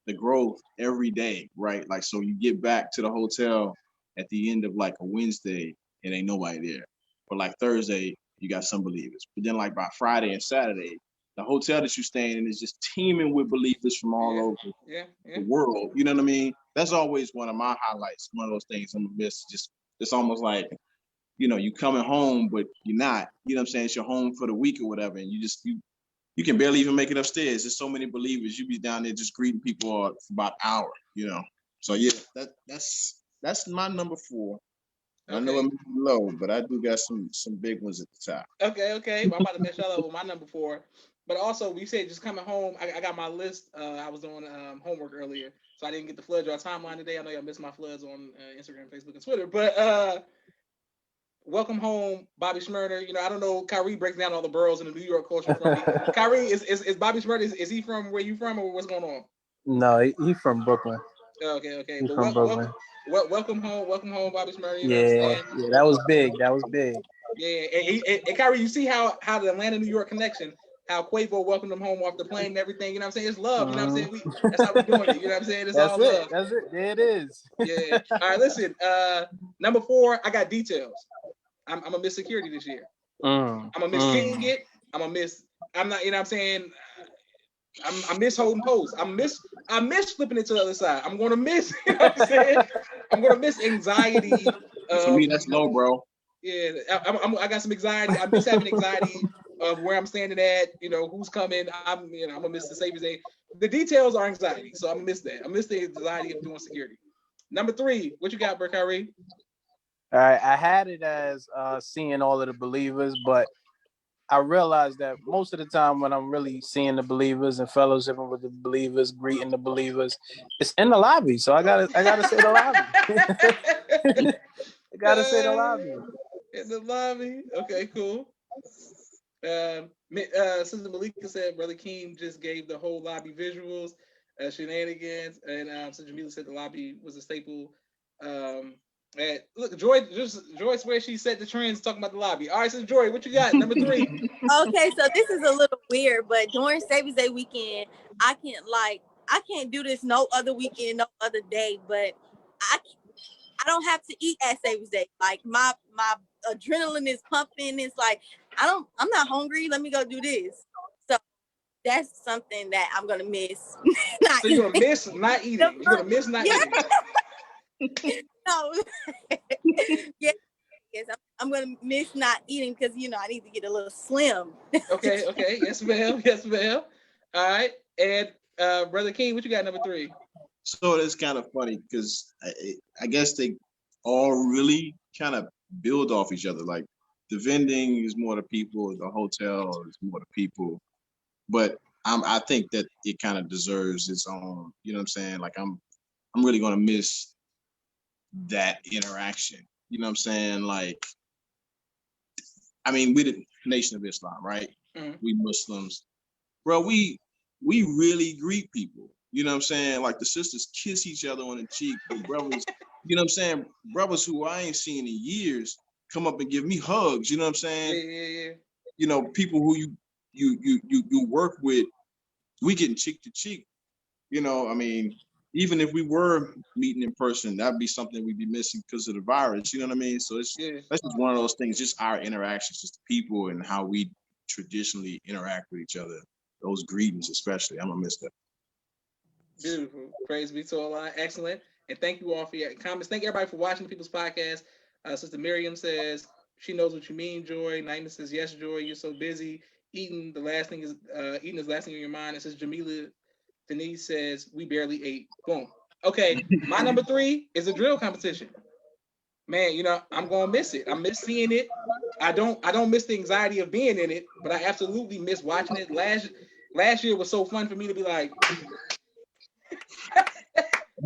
the growth every day, right? Like, so you get back to the hotel at the end of like a Wednesday and ain't nobody there. But like Thursday, you got some believers. But then like by Friday and Saturday, the hotel that you're staying in is just teeming with believers from all over the world. You know what I mean? That's always one of my highlights. One of those things I'm gonna miss. Just it's almost like, you know, you coming home, but you're not. You know what I'm saying? It's your home for the week or whatever, and you can barely even make it upstairs. There's so many believers. You be down there just greeting people for about an hour, you know. So yeah, that's my number 4. Okay. I know I'm low, but I do got some big ones at the top. Okay. Well, I'm about to mess y'all up with my number 4. But also, we said just coming home. I got my list. I was doing homework earlier, so I didn't get to flood your timeline today. I know y'all missed my floods on Instagram, Facebook, and Twitter. But welcome home, Bobby Shmurda. You know, I don't know. Kyrie breaks down all the boroughs in the New York culture for me. Kyrie, is Bobby Shmurda? Is he from where you from, or what's going on? No, he from Brooklyn. Okay. He's from Brooklyn. Welcome home, Bobby Shmurda. You know yeah, that was big. Yeah, and Kyrie, you see how the Atlanta New York connection, how Quavo welcomed him home off the plane and everything. You know what I'm saying? It's love. You know what I'm saying? That's how we doing it. You know what I'm saying? It's all love. That's it. There it is. Yeah. All right. Listen. Number 4, I got details. I'm gonna miss security this year. I'm gonna miss seeing it. I'm not. You know what I'm saying? I miss holding posts. I miss flipping it to the other side. I'm gonna miss. You know what I'm saying? I'm gonna miss anxiety. For me, that's low, bro. Yeah, I got some anxiety. I miss having anxiety of where I'm standing at. You know, who's coming. I'm gonna miss the Saviours Day. The details are anxiety, so I'm gonna miss that. I miss the anxiety of doing security. Number 3, what you got, Kyrie? All right, I had it as seeing all of the believers, but I realized that most of the time when I'm really seeing the believers and fellowshipping with the believers, greeting the believers, it's in the lobby. So I gotta say the lobby. I gotta say the lobby. In the lobby. Okay, cool. Sister Malika said Brother Keem just gave the whole lobby visuals, shenanigans, and Sister Jamila said the lobby was a staple. And look, Joy swears she set the trends talking about the lobby. All right, so Joy, what you got? Number 3. Okay, so this is a little weird, but during Saviours Day weekend, I can't do this no other weekend, no other day, but I don't have to eat at Saviours Day. Like my adrenaline is pumping. It's like I'm not hungry. Let me go do this. So that's something that I'm gonna miss. So you're gonna miss not eating. You're gonna miss not eating. No. Yes, I'm gonna miss not eating because I need to get a little slim. Okay. Yes, ma'am. All right. And Brother King, what you got number 3? So it's kind of funny because I guess they all really kind of build off each other. Like the vending is more the people, the hotel is more the people. But I think that it kind of deserves its own. You know what I'm saying? Like I'm really gonna miss that interaction. You know what I'm saying? Like, I mean, we the Nation of Islam, right? Mm-hmm. We Muslims, bro. We really greet people. You know what I'm saying? Like the sisters kiss each other on the cheek. The brothers, you know what I'm saying? Brothers who I ain't seen in years come up and give me hugs. You know what I'm saying? Yeah. You know, people who you work with, we getting cheek to cheek. You know, I mean, even if we were meeting in person, that'd be something we'd be missing because of the virus. You know what I mean? So that's just one of those things. Just our interactions, just people and how we traditionally interact with each other. Those greetings, especially, I'm gonna miss that. Beautiful. Praise be to Allah. Excellent. And thank you all for your comments. Thank everybody for watching the People's Podcast. Sister Miriam says she knows what you mean, Joy. Naima says, yes, Joy, you're so busy. Eating is the last thing on your mind. It says Jamila Denise says we barely ate. Boom. Okay. My number 3 is a drill competition. Man, I'm gonna miss it. I miss seeing it. I don't miss the anxiety of being in it, but I absolutely miss watching it. Last year was so fun for me to be like,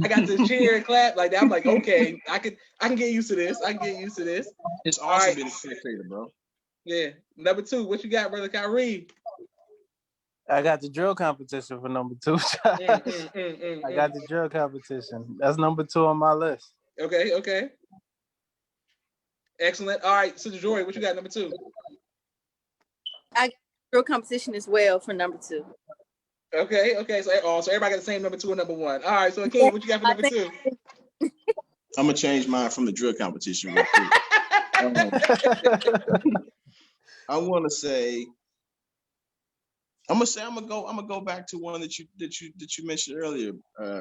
I got to cheer and clap like that. I'm like, okay, I can get used to this. It's awesome being a spectator, bro. Yeah. Number 2, what you got, Brother Kyrie? I got the drill competition for number 2. I got the drill competition. That's number 2 on my list. Okay. Excellent. All right, Sister Joy, what you got number 2? I got drill competition as well for number 2. Okay. So everybody got the same number 2 and number 1. All right. So Akeem, what you got for number 2? I'm gonna change mine from the drill competition real quick. I want to say. I'm gonna go back to one that you mentioned earlier,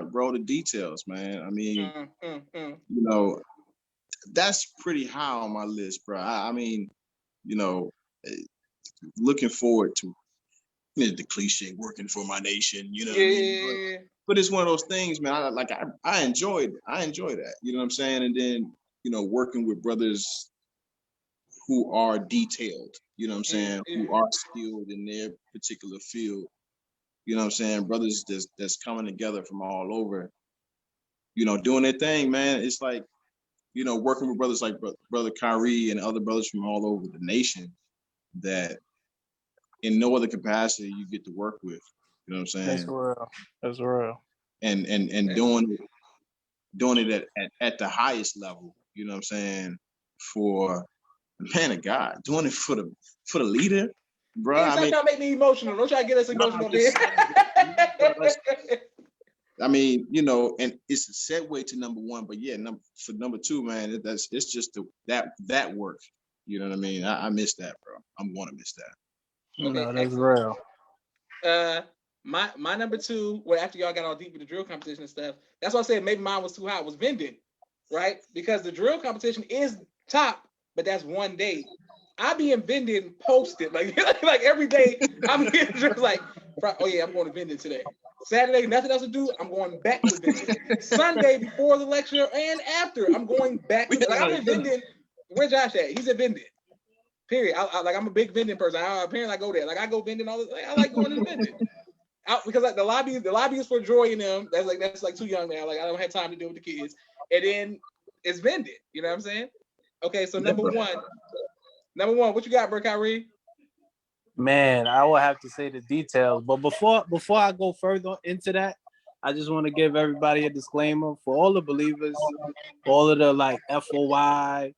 bro. The details, man. I mean, you know, that's pretty high on my list, bro. I mean, you know, looking forward to the cliche working for my nation. You know what I mean? But it's one of those things, man. I enjoyed that. You know what I'm saying? And then working with brothers who are detailed, you know what I'm saying, who are skilled in their particular field, you know what I'm saying, brothers that's coming together from all over, doing their thing, man. It's like, working with brothers like Brother Kyrie and other brothers from all over the nation that in no other capacity you get to work with, you know what I'm saying? That's real. And doing it at the highest level, you know what I'm saying, for man of God, doing it for the leader, bro. I mean, don't make me emotional. Don't try to get us emotional, man. I mean, and it's a segue to number 1, but yeah, for number 2, man, it's just that work. You know what I mean? I miss that, bro. I'm gonna miss that. Okay, no, that's real. My number 2, well, after y'all got all deep with the drill competition and stuff, that's why I said maybe mine was too high. Was vending, right? Because the drill competition is top. But that's one day. I be in vending posted like every day. I'm just like, oh yeah, I'm going to vending today. Saturday, nothing else to do. I'm going back to vending. Sunday before the lecture and after, I'm going back. I'm in vending. Where Josh at? He's at vending. Period. I'm a big vending person. Apparently I go there. I go vending all the. I like going to vending. Because the lobby is for Joy and them. That's too young now. I don't have time to deal with the kids. And then it's vending. You know what I'm saying? Okay, so number one, what you got, bro, Kyrie? Man, I will have to say the details. But before I go further into that, I just want to give everybody a disclaimer for all the believers, all of the FOI.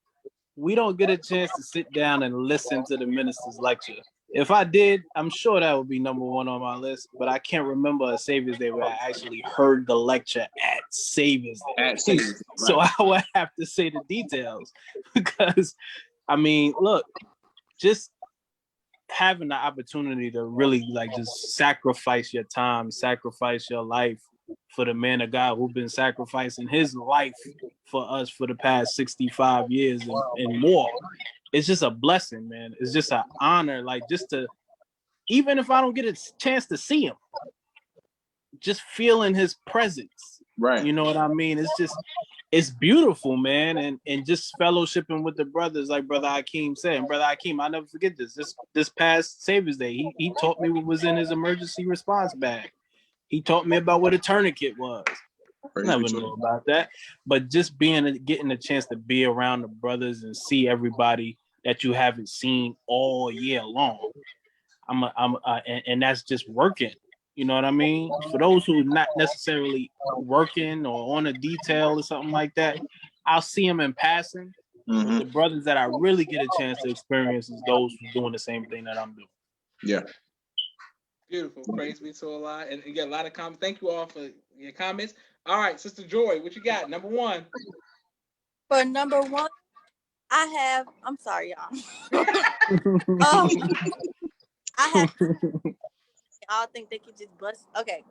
We don't get a chance to sit down and listen to the minister's lecture. If I did, I'm sure that would be number 1 on my list, but I can't remember a Saviours Day where I actually heard the lecture at Saviours Day. So I would have to say the details because, I mean, look, just having the opportunity to really just sacrifice your time, sacrifice your life for the man of God who's been sacrificing his life for us for the past 65 years and more. It's just a blessing, man. It's just an honor, just to, even if I don't get a chance to see him, just feeling his presence. Right. You know what I mean? It's beautiful, man. And just fellowshipping with the brothers, like Brother Hakeem said. And Brother Hakeem, I'll never forget this past Saviours Day. He taught me what was in his emergency response bag. He taught me about what a tourniquet was. I never knew about that. But just getting a chance to be around the brothers and see everybody that you haven't seen all year long. And that's just working. You know what I mean? For those who are not necessarily working or on a detail or something like that, I'll see them in passing. Mm-hmm. The brothers that I really get a chance to experience is those who are doing the same thing that I'm doing. Yeah. Beautiful. Praise be to Allah. And you get a lot of comments. Thank you all for your comments. All right, Sister Joy, what you got? Number 1. For number 1, I'm sorry, y'all. I have, y'all think they could just bust. Okay.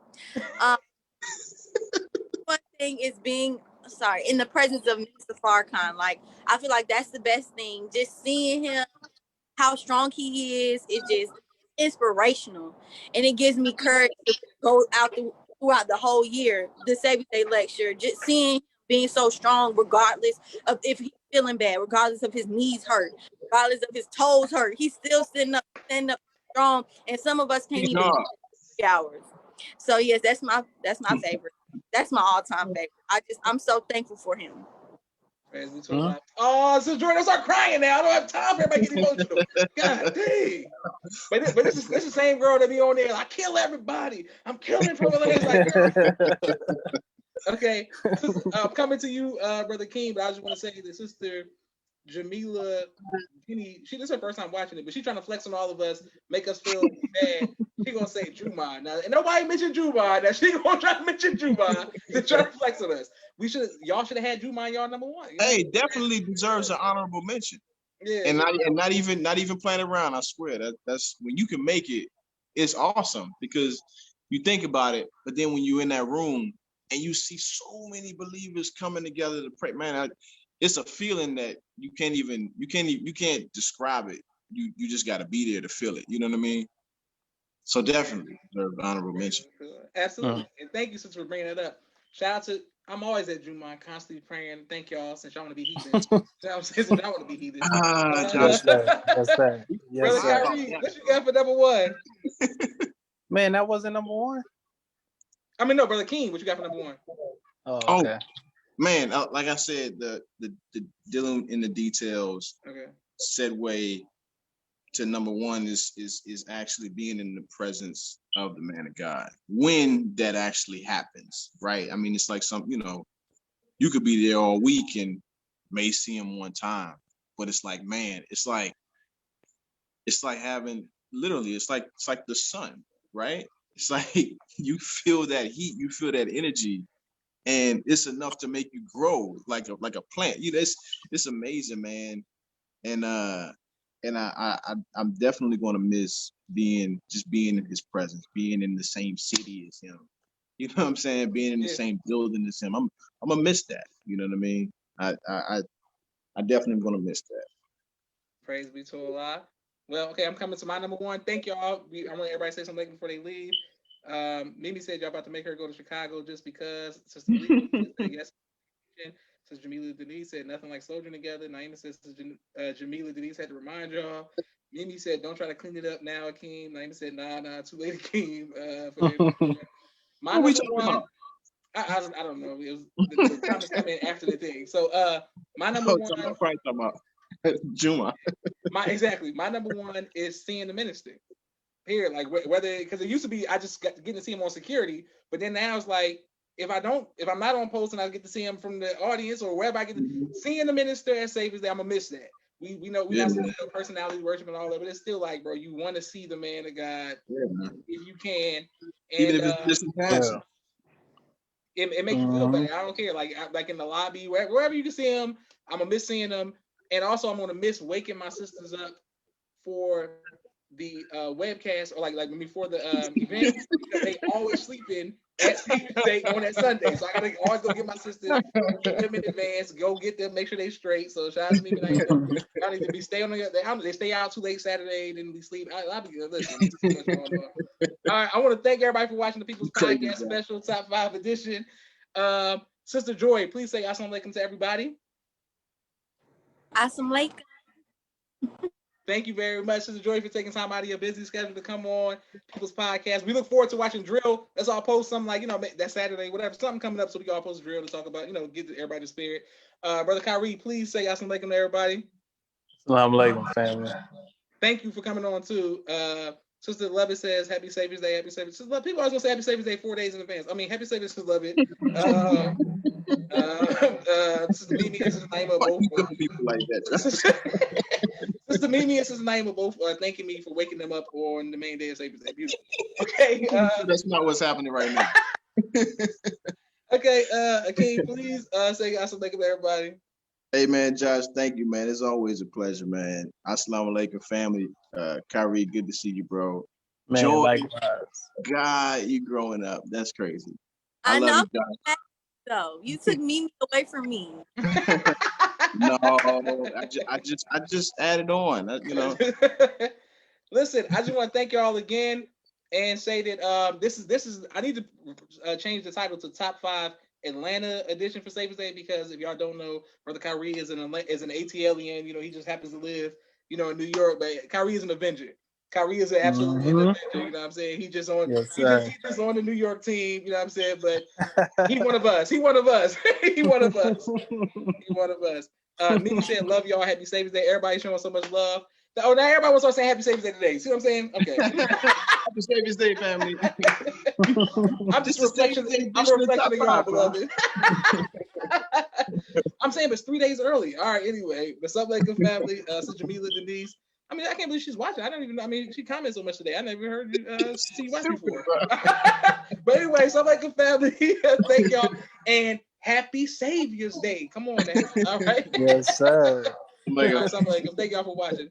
One thing is being, in the presence of Mr. Farrakhan. I feel like that's the best thing. Just seeing him, how strong he is just inspirational. And it gives me courage to go out throughout the whole year. The Saviours Day lecture, just seeing him being so strong, regardless of if he's feeling bad, regardless of his knees hurt, regardless of his toes hurt, he's still standing up strong. And some of us can't even do 3 hours. So yes, that's my favorite. That's my all-time favorite. I'm so thankful for him. Oh, so Jordan, start crying now. I don't have time for everybody getting emotional. God dang. But this is the same girl that be on there. I kill everybody. I'm killing from the Okay. I'm coming to you, Brother King, but I just want to say the sister Jamila, this is her first time watching it, but she's trying to flex on all of us, make us feel bad. She gonna say Juman now, and nobody mentioned Juman. Now she gonna try to mention Juman to try to flex on us. Y'all should have had Juman y'all number one. You know? Hey, definitely deserves an honorable mention. Yeah, and not even playing around. I swear that's when you can make it. It's awesome because you think about it, but then when you're in that room and you see so many believers coming together to pray, man, it's a feeling that you can't describe it. You just got to be there to feel it. You know what I mean? So definitely deserves an honorable mention. Absolutely, and thank you, sister, for bringing that up. Shout out to. I'm always at Juman, constantly praying. Thank y'all, since y'all want to be heathens. Since y'all want to be heathens. Yes, sir. Brother Kyrie, what you got for number one? Man, that wasn't number one. I mean, no, Brother King, what you got for number one? Oh, okay. Man, like I said, the dealing in the details. Okay. Segue to number one is actually being in the presence of the man of God when that actually happens, right? I mean, it's like you could be there all week and may see him one time, but it's like, man, it's like having literally, it's like the sun, right? It's like you feel that heat, you feel that energy, and it's enough to make you grow like a plant. It's amazing, man. And I'm definitely going to miss being in his presence, being in the same city as him. You know what I'm saying? Being in the same building as him. I'm gonna miss that. You know what I mean? I definitely going to miss that. Praise be to Allah. Well, okay, I'm coming to my number one. Thank y'all. I want everybody to say something before they leave. Mimi said y'all about to make her go to Chicago just because. Sister Lee said yes. Says Jamila Denise said nothing like soldiering together. Naima says Jamila Denise had to remind y'all. Mimi said don't try to clean it up now, Akeem. Naima said nah, too late, Akeem. My number one, I don't know. It was the comments come in after the thing. So my number one. I'm probably talking about Juma. My number one is seeing the minister. Here, like whether because it used to be I just got to get to see him on security, but then now it's like if I'm not on post and I get to see him from the audience or wherever I get to seeing the minister at Saviours Day, I'm gonna miss that. We know we not seeing personality worship and all that, but it's still like, bro, you want to see the man of God if you can, and even if it's just in passing. It makes you feel better. I don't care. Like in the lobby, wherever you can see him, I'm gonna miss seeing them, and also I'm gonna miss waking my sisters up for the webcast or like before the event because they always sleeping at Saviours Day on that Sunday. So I gotta always go get my sisters, get them in advance, go get them, make sure they straight. So shout out to me. Y'all need to be stay on they stay out too late Saturday, then we sleep. I'll be good. Listen, all right, I want to thank everybody for watching the People's Podcast Special Top 5 Edition. Sister Joy, please say assalamu alaikum to everybody. Assalamu alaikum. Thank you very much, Sister Joy, for taking time out of your busy schedule to come on People's Podcast. We look forward to watching drill. Let's all post something like, that Saturday, whatever, something coming up so we can all post a drill to talk about, get everybody the spirit. Brother Kyrie, please say assalamu alaikum to everybody. Assalamu alaikum, family. Thank you for coming on, too. Sister Lovett says, Happy Saviours Day, Happy Saviours. People always going to say Happy Saviours Day 4 days in advance. I mean, Happy Saviours, Sister Lovett. Sister Mimi and Sister Naima both. People like that. Sister Mimi and Sister Naima both thanking me for waking them up on the main day of Saviours Day. Beautiful. Okay. That's not what's happening right now. Okay, Akeem, please say assalamu alaikum to everybody. Hey man, Josh, thank you, man. It's always a pleasure, man. Assalamu alaikum, family. Kyrie, good to see you, bro. Man, Joy, likewise. God, you growing up. That's crazy. I love know. you, Josh. So you took Mimi away from me. No, I just added on. Listen, I just want to thank y'all again and say that this is I need to change the title to Top 5 Atlanta edition for Saviours Day because if y'all don't know, Brother Kyrie is an ATLian. He just happens to live in New York, but Kyrie is an Avenger. Kyrie is an absolute Avenger. You know what I'm saying? He's just on. He's just on the New York team. You know what I'm saying? But he one of us. He one of us. He one of us. He one of us. Mimi said, "Love y'all. Happy Saviours Day. Everybody showing so much love." Oh, now everybody wants to start saying Happy Saviours Day today. See what I'm saying? Okay. Happy Saviours Day, family. I'm just reflecting. I'm reflecting on y'all, beloved. I'm saying, but it's 3 days early. All right, anyway. What's up, like good family? Sister Jamila Denise. I mean, I can't believe she's watching. I don't even know. I mean, she comments so much today. I never heard you see you watch before. But anyway, so like good family. Thank y'all. And happy Saviours Day. Come on now. All right. Yes, sir. Thank y'all for watching.